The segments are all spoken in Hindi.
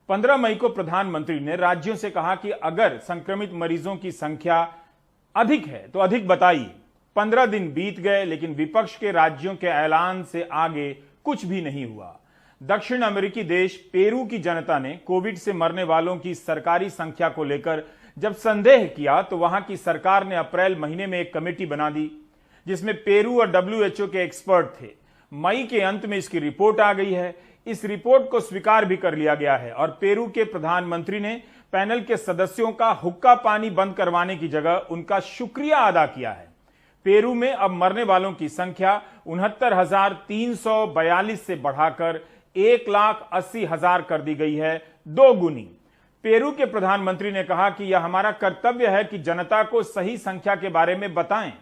15 मई को प्रधानमंत्री ने राज्यों से कहा कि अगर संक्रमित मरीजों की संख्या अधिक है तो अधिक बताइए। 15 दिन बीत गए लेकिन विपक्ष के राज्यों के ऐलान से आगे कुछ भी नहीं हुआ। दक्षिण अमेरिकी देश पेरू की जनता ने कोविड से मरने वालों की सरकारी संख्या को लेकर जब संदेह किया तो वहां की सरकार ने अप्रैल महीने में एक कमेटी बना दी जिसमें पेरू और WHO के एक्सपर्ट थे। मई के अंत में इसकी रिपोर्ट आ गई है। इस रिपोर्ट को स्वीकार भी कर लिया गया है और पेरू के प्रधानमंत्री ने पैनल के सदस्यों का हुक्का पानी बंद करवाने की जगह उनका शुक्रिया अदा किया है। पेरू में अब मरने वालों की संख्या 69,342 से बढ़ाकर 1,80,000 कर दी गई है, 2 गुनी। पेरू के प्रधानमंत्री ने कहा कि यह हमारा कर्तव्य है कि जनता को सही संख्या के बारे में बताएं।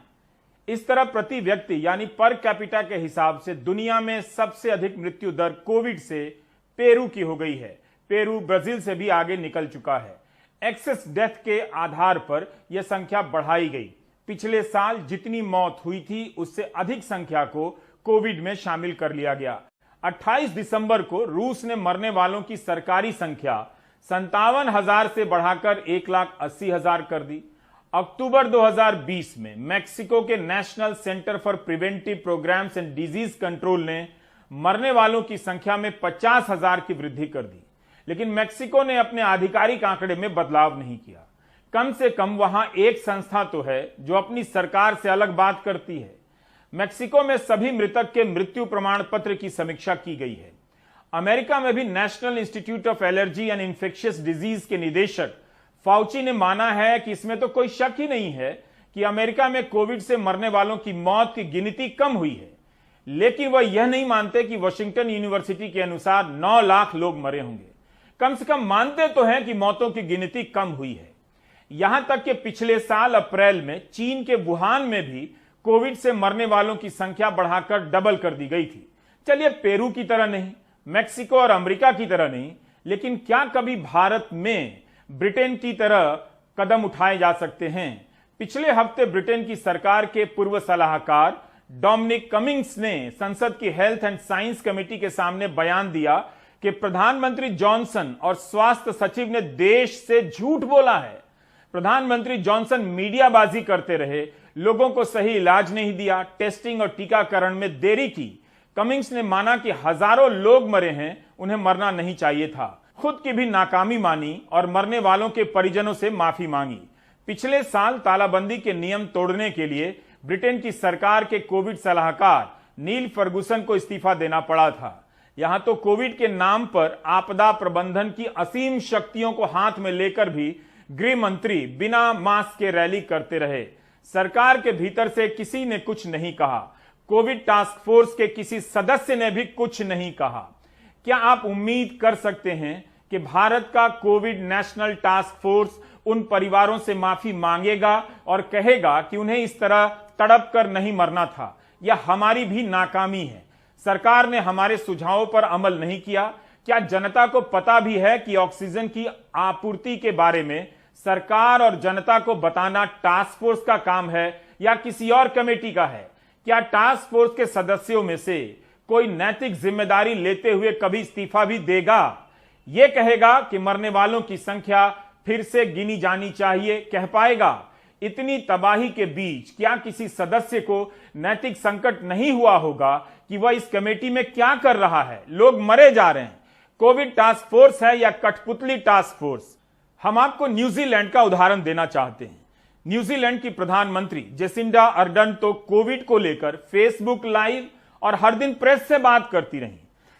इस तरह प्रति व्यक्ति यानी पर कैपिटा के हिसाब से दुनिया में सबसे अधिक मृत्यु दर कोविड से पेरू की हो गई है। पेरू ब्राजील से भी आगे निकल चुका है। एक्सेस डेथ के आधार पर यह संख्या बढ़ाई गई। पिछले साल जितनी मौत हुई थी उससे अधिक संख्या को कोविड में शामिल कर लिया गया। 28 दिसंबर को रूस ने मरने वालों की सरकारी संख्या 57,000 से बढ़ाकर 1,80,000 कर दी। अक्टूबर 2020 में मैक्सिको के National Centre for Preventive Programmes and Disease Control ने मरने वालों की संख्या में 50,000 की वृद्धि कर दी, लेकिन मैक्सिको ने अपने आधिकारिक आंकड़े में बदलाव नहीं किया। कम से कम वहां एक संस्था तो है जो अपनी सरकार से अलग बात करती है। मैक्सिको में सभी मृतक के मृत्यु प्रमाण पत्र की समीक्षा की गई है। अमेरिका में भी national institute of allergy and infectious disease के निदेशक फाउची ने माना है कि इसमें तो कोई शक ही नहीं है कि अमेरिका में कोविड से मरने वालों की मौत की गिनती कम हुई है, लेकिन वह यह नहीं मानते कि वॉशिंगटन यूनिवर्सिटी के अनुसार 9 लाख लोग मरे होंगे। कम से कम मानते तो हैं कि मौतों की गिनती कम हुई है। यहां तक कि पिछले साल अप्रैल में चीन के वुहान में भी कोविड से मरने वालों की संख्या बढ़ाकर डबल कर दी गई थी। चलिए पेरू की तरह नहीं, मैक्सिको और अमेरिका की तरह नहीं, लेकिन क्या कभी भारत में ब्रिटेन की तरह कदम उठाए जा सकते हैं? पिछले हफ्ते ब्रिटेन की सरकार के पूर्व सलाहकार डोमिनिक कमिंग्स ने संसद की हेल्थ एंड साइंस कमेटी के सामने बयान दिया कि प्रधानमंत्री जॉनसन और स्वास्थ्य सचिव ने देश से झूठ बोला है। प्रधानमंत्री जॉनसन मीडियाबाजी करते रहे, लोगों को सही इलाज नहीं दिया, टेस्टिंग और टीकाकरण में देरी की। कमिंग्स ने माना कि हजारों लोग मरे हैं, उन्हें मरना नहीं चाहिए था। खुद की भी नाकामी मानी और मरने वालों के परिजनों से माफी मांगी। पिछले साल तालाबंदी के नियम तोड़ने के लिए ब्रिटेन की सरकार के कोविड सलाहकार नील फर्गुसन को इस्तीफा देना पड़ा था। यहां तो कोविड के नाम पर आपदा प्रबंधन की असीम शक्तियों को हाथ में लेकर भी गृह मंत्री बिना मास्क के रैली करते रहे। सरकार के भीतर से किसी ने कुछ नहीं कहा। कोविड टास्क फोर्स के किसी सदस्य ने भी कुछ नहीं कहा। क्या आप उम्मीद कर सकते हैं कि भारत का कोविड नेशनल टास्क फोर्स उन परिवारों से माफी मांगेगा और कहेगा कि उन्हें इस तरह तड़प कर नहीं मरना था? यह हमारी भी नाकामी है। सरकार ने हमारे सुझावों पर अमल नहीं किया। क्या जनता को पता भी है कि ऑक्सीजन की आपूर्ति के बारे में सरकार और जनता को बताना टास्क फोर्स का काम है या किसी और कमेटी का है? क्या टास्क फोर्स के सदस्यों में से कोई नैतिक जिम्मेदारी लेते हुए कभी इस्तीफा भी देगा? यह कहेगा कि मरने वालों की संख्या फिर से गिनी जानी चाहिए, कह पाएगा? इतनी तबाही के बीच क्या किसी सदस्य को नैतिक संकट नहीं हुआ होगा कि वह इस कमेटी में क्या कर रहा है? लोग मरे जा रहे हैं। कोविड टास्क फोर्स है या कठपुतली टास्क फोर्स? हम आपको न्यूजीलैंड का उदाहरण देना चाहते हैं। न्यूजीलैंड की प्रधानमंत्री जेसिंडा अर्डर्न तो कोविड को लेकर फेसबुक लाइव और हर दिन प्रेस से बात करती रही।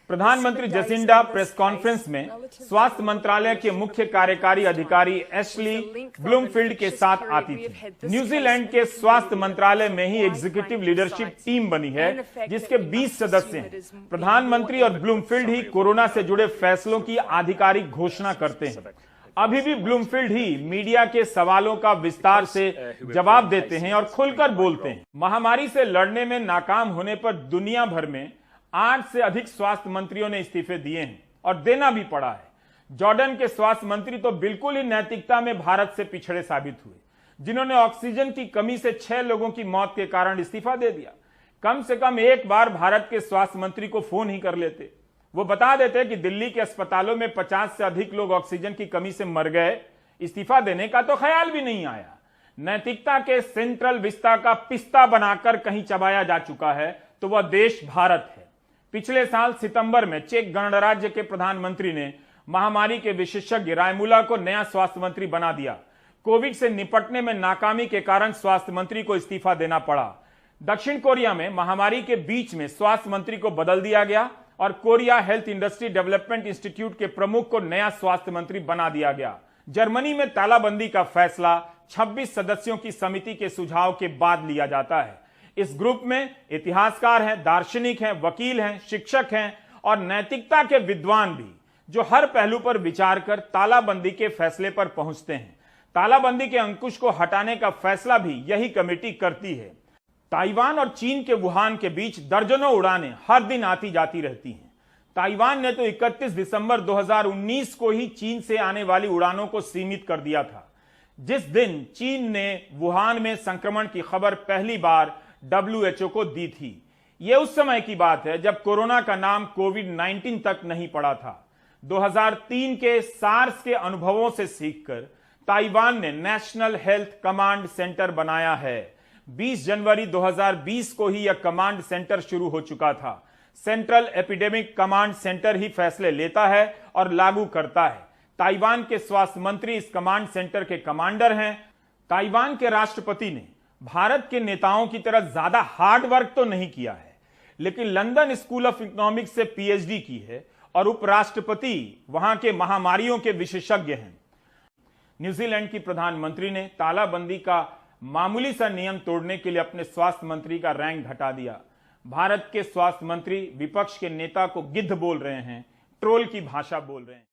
प्रधानमंत्री जेसिंडा प्रेस कॉन्फ्रेंस में स्वास्थ्य मंत्रालय के मुख्य कार्यकारी अधिकारी एशली ब्लूमफील्ड के साथ आती थी। न्यूजीलैंड के स्वास्थ्य मंत्रालय में ही एग्जीक्यूटिव लीडरशिप टीम बनी है जिसके 20 सदस्य हैं। प्रधानमंत्री और ब्लूमफील्ड ही कोरोना से जुड़े फैसलों की आधिकारिक घोषणा करते हैं। अभी भी ब्लूमफील्ड ही मीडिया के सवालों का विस्तार से जवाब देते हैं और खुलकर बोलते हैं। महामारी से लड़ने में नाकाम होने पर दुनिया भर में 8 से अधिक स्वास्थ्य मंत्रियों ने इस्तीफे दिए हैं और देना भी पड़ा है। जॉर्डन के स्वास्थ्य मंत्री तो बिल्कुल ही नैतिकता में भारत से पिछड़े साबित हुए, जिन्होंने ऑक्सीजन की कमी से 6 लोगों की मौत के कारण इस्तीफा दे दिया। कम से कम एक बार भारत के स्वास्थ्य मंत्री को फोन ही कर लेते। वो बता देते कि दिल्ली के अस्पतालों में 50 से अधिक लोग ऑक्सीजन की कमी से मर गए, इस्तीफा देने का तो ख्याल भी नहीं आया। नैतिकता के सेंट्रल विस्ता का पिस्ता बनाकर कहीं चबाया जा चुका है तो वह देश भारत है। पिछले साल सितंबर में चेक गणराज्य के प्रधानमंत्री ने महामारी के विशेषज्ञ रायमुला को नया स्वास्थ्य मंत्री बना दिया। कोविड से निपटने में नाकामी के कारण स्वास्थ्य मंत्री को इस्तीफा देना पड़ा। दक्षिण कोरिया में महामारी के बीच में स्वास्थ्य मंत्री को बदल दिया गया और Korea health industry development institute के प्रमुख को नया स्वास्थ्य मंत्री बना दिया गया। जर्मनी में तालाबंदी का फैसला 26 सदस्यों की समिति के सुझाव के बाद लिया जाता है। इस ग्रुप में इतिहासकार हैं, दार्शनिक हैं, वकील हैं, शिक्षक हैं और नैतिकता के विद्वान भी, जो हर पहलू पर विचार कर तालाबंदी के फैसले पर पहुंचते हैं। तालाबंदी के अंकुश को हटाने का फैसला भी यही कमेटी करती है। ताइवान और चीन के वुहान के बीच दर्जनों उड़ानें हर दिन आती जाती रहती हैं। ताइवान ने तो 31 दिसंबर 2019 को ही चीन से आने वाली उड़ानों को सीमित कर दिया था, जिस दिन चीन ने वुहान में संक्रमण की खबर पहली बार WHO को दी थी। यह उस समय की बात है जब कोरोना का नाम कोविड-19 तक नहीं पड़ा था। 2003 के सार्स के अनुभवों से सीखकर ताइवान ने नेशनल हेल्थ कमांड सेंटर बनाया है। 20 जनवरी 2020 को ही यह कमांड सेंटर शुरू हो चुका था। सेंट्रल एपिडेमिक कमांड सेंटर ही फैसले लेता है और लागू करता है। ताइवान के स्वास्थ्य मंत्री इस कमांड सेंटर के कमांडर हैं। ताइवान के राष्ट्रपति ने भारत के नेताओं की तरह ज्यादा हार्ड वर्क तो नहीं किया है, लेकिन लंदन स्कूल ऑफ इकोनॉमिक्स से PhD की है और उपराष्ट्रपति वहां के महामारियों के विशेषज्ञ हैं। न्यूजीलैंड की प्रधानमंत्री ने तालाबंदी का मामूली सा नियम तोड़ने के लिए अपने स्वास्थ्य मंत्री का रैंक घटा दिया। भारत के स्वास्थ्य मंत्री विपक्ष के नेता को गिद्ध बोल रहे हैं, ट्रोल की भाषा बोल रहे हैं।